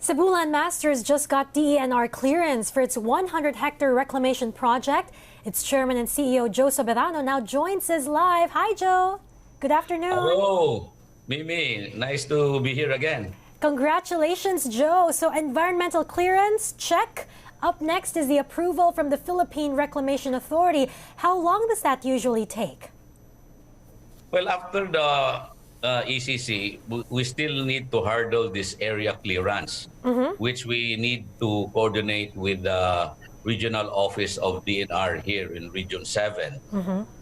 Cebu Landmasters just got DENR clearance for its 100-hectare reclamation project. Its chairman and CEO, Joe Soberano, now joins us live. Hi, Joe. Good afternoon. Hello, Mimi. Nice to be here again. Congratulations, Joe. So environmental clearance, check. Up next is the approval from the Philippine Reclamation Authority. How long does that usually take? Well, after the ECC, we still need to hurdle this area clearance, which we need to coordinate with the regional office of DNR here in Region 7.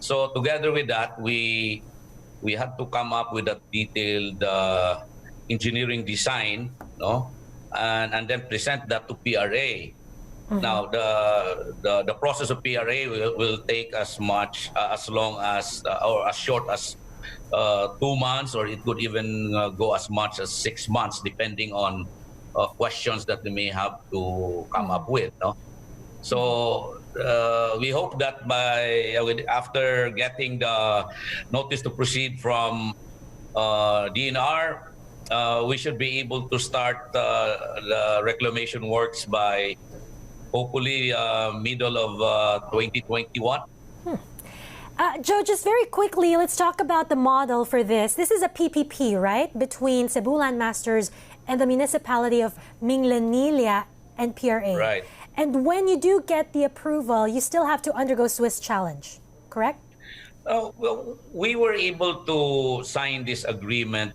So together with that, we had to come up with a detailed engineering design, and then present that to PRA. Now, the process of PRA will take as long as or as short as 2 months, or it could even go as much as 6 months, depending on questions that they may have to come up with. So we hope that after getting the notice to proceed from DNR, we should be able to start the reclamation works by hopefully middle of 2021. Joe, just very quickly, let's talk about the model for this. This is a PPP, right? Between Cebu Landmasters and the municipality of Ming-Mori and PRA. Right. And when you do get the approval, you still have to undergo Swiss challenge, correct? Well, we were able to sign this agreement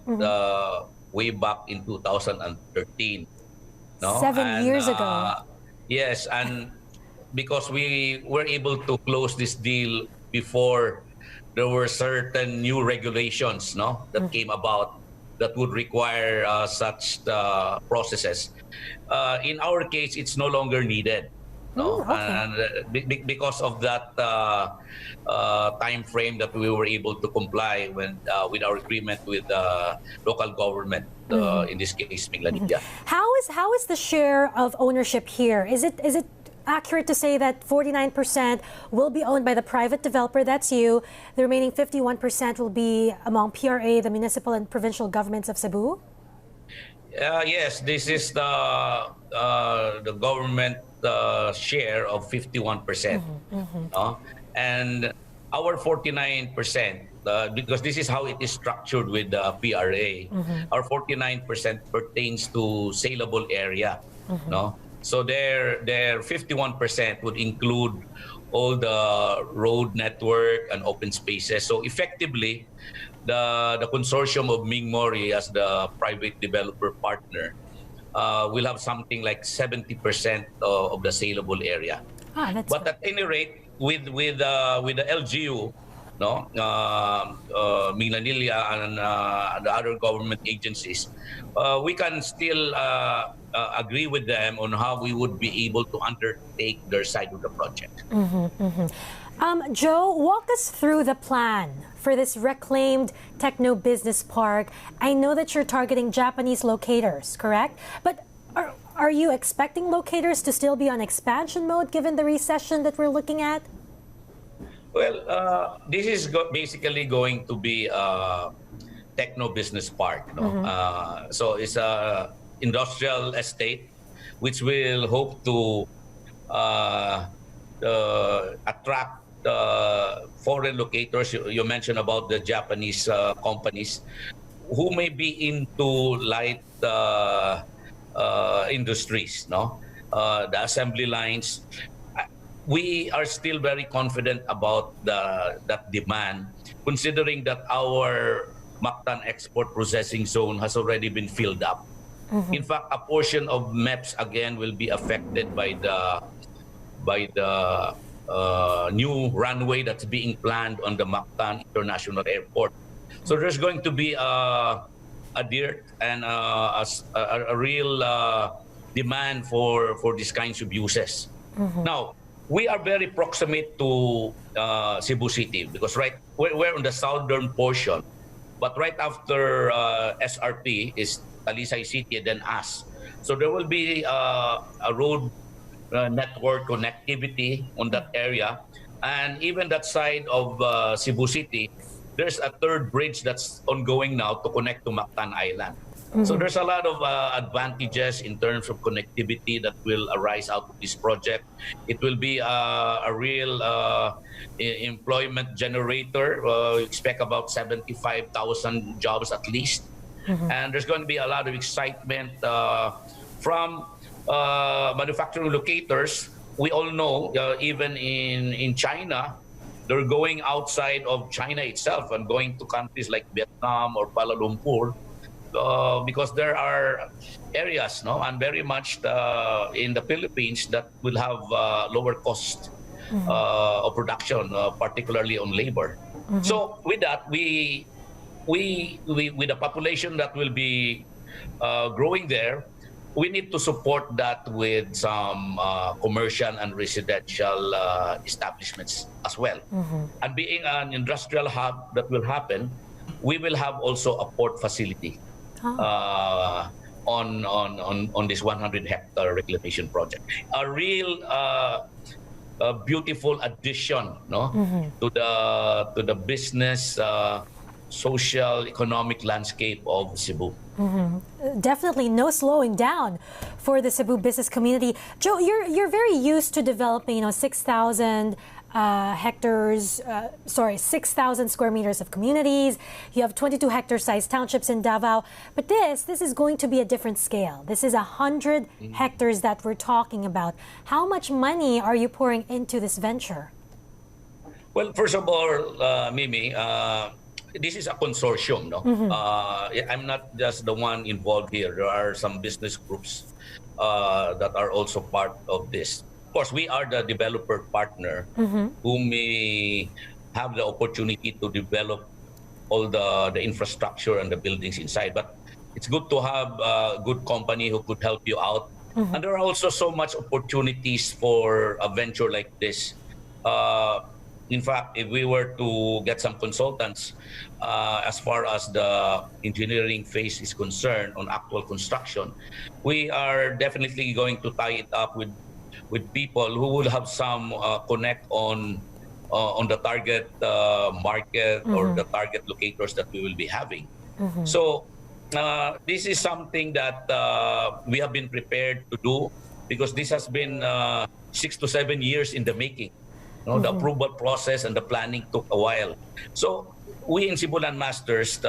way back in 2013. 7 years ago. Yes, and because we were able to close this deal before there were certain new regulations that came about that would require such processes. In our case, it's no longer needed. And because of that time frame that we were able to comply with our agreement with the local government, in this case, Ming-Mori. How is the share of ownership here? Is it accurate to say that 49% will be owned by the private developer, that's you, the remaining 51% will be among PRA, the municipal and provincial governments of Cebu? Yes, this is the government share of 51%. And our 49%, because this is how it is structured with the PRA, our 49% pertains to saleable area. So their 51% would include all the road network and open spaces. So effectively, the consortium of Ming-Mori as the private developer partner will have something like 70% of the saleable area. But at any rate, with the LGU, Ming-Mori and the other government agencies, we can still agree with them on how we would be able to undertake their side of the project. Joe, walk us through the plan for this reclaimed techno business park. I know that you're targeting Japanese locators, correct? But are you expecting locators to still be on expansion mode given the recession that we're looking at? Well, this is basically going to be a techno business park. So it's a industrial estate which will hope to attract foreign locators. You mentioned about the Japanese companies who may be into light industries, the assembly lines. We are still very confident about that demand, considering that our Mactan export processing zone has already been filled up. In fact, a portion of MEPS again will be affected by the new runway that's being planned on the Mactan International Airport. So there's going to be a dearth and a real demand for these kinds of uses. Now, we are very proximate to Cebu City because we're on the southern portion, but right after SRP is Talisay City and then us. So there will be a road network connectivity on that area, and even that side of Cebu City, there's a third bridge that's ongoing now to connect to Mactan Island. So there's a lot of advantages in terms of connectivity that will arise out of this project. It will be a real employment generator. We expect about 75,000 jobs at least. And there's going to be a lot of excitement from manufacturing locators. We all know, even in China, they're going outside of China itself and going to countries like Vietnam or Kuala Lumpur because there are areas, no, and very much in the Philippines that will have lower cost of production, particularly on labor. So with that, we with the population that will be growing there, we need to support that with some commercial and residential establishments as well. And being an industrial hub that will happen, we will have also a port facility on this 100-hectare reclamation project. A real a beautiful addition, no, to the business, social, economic landscape of Cebu. Definitely no slowing down for the Cebu business community. Joe, you're very used to developing, 6,000 hectares, 6,000 square meters of communities. You have 22 hectare sized townships in Davao. But this is going to be a different scale. This is 100 hectares that we're talking about. How much money are you pouring into this venture? Well, first of all, Mimi, this is a consortium, no? I'm not just the one involved here. There are some business groups that are also part of this. Of course, we are the developer partner whom we have the opportunity to develop all the infrastructure and the buildings inside. But it's good to have a good company who could help you out. And there are also so much opportunities for a venture like this. In fact, if we were to get some consultants as far as the engineering phase is concerned on actual construction, we are definitely going to tie it up with people who will have some connect on the target market or the target locators that we will be having. So this is something that we have been prepared to do because this has been 6 to 7 years in the making. The approval process and the planning took a while. So we in Cebu Landmasters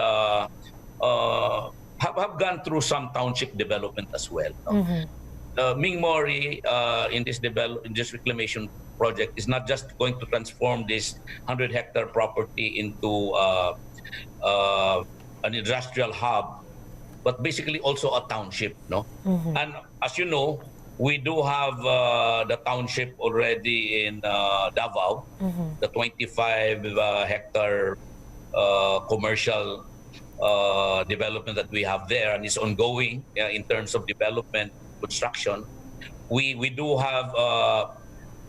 have gone through some township development as well. Ming-Mori in this reclamation project is not just going to transform this 100-hectare property into an industrial hub, but basically also a township. And as you know, we do have the township already in Davao, the 25-hectare commercial development that we have there, and is ongoing in terms of development, construction. We do have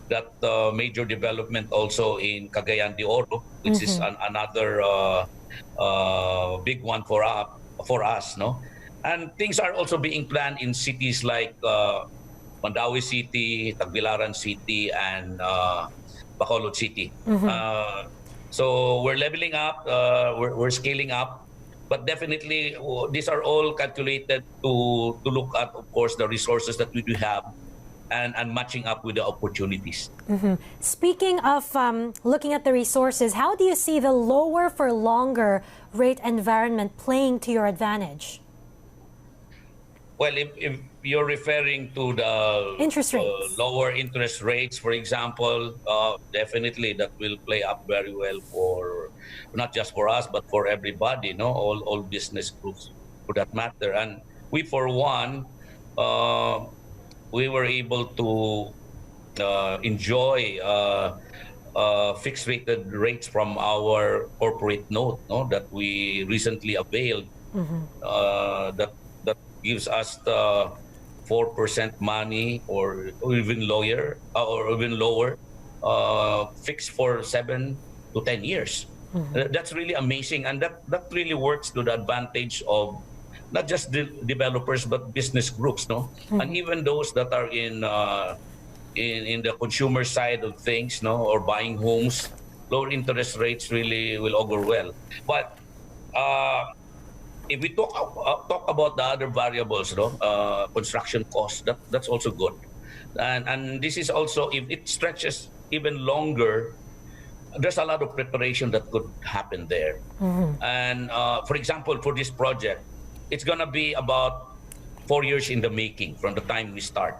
that major development also in Cagayan de Oro, which is another big one for us, no? And things are also being planned in cities like Mandaue City, Tagbilaran City, and Bacolod City. So we're leveling up, we're scaling up, but definitely these are all calculated to look at, of course, the resources that we do have and matching up with the opportunities. Speaking of looking at the resources, how do you see the lower for longer rate environment playing to your advantage? Well, if you're referring to the interest rates, lower interest rates, for example, definitely that will play up very well for not just for us, but for everybody, all business groups for that matter. And we, for one, we were able to enjoy fixed rated rates from our corporate note, that we recently availed. That gives us the 4% money or even lower, fixed for 7 to 10 years. That's really amazing, and that really works to the advantage of not just the developers but business groups, and even those that are in the consumer side of things, or buying homes. Lower interest rates really will augur well. But if we talk about the other variables, no, construction costs, that's also good. And this is also, if it stretches even longer, there's a lot of preparation that could happen there. And for example, for this project, it's going to be about 4 years in the making from the time we start.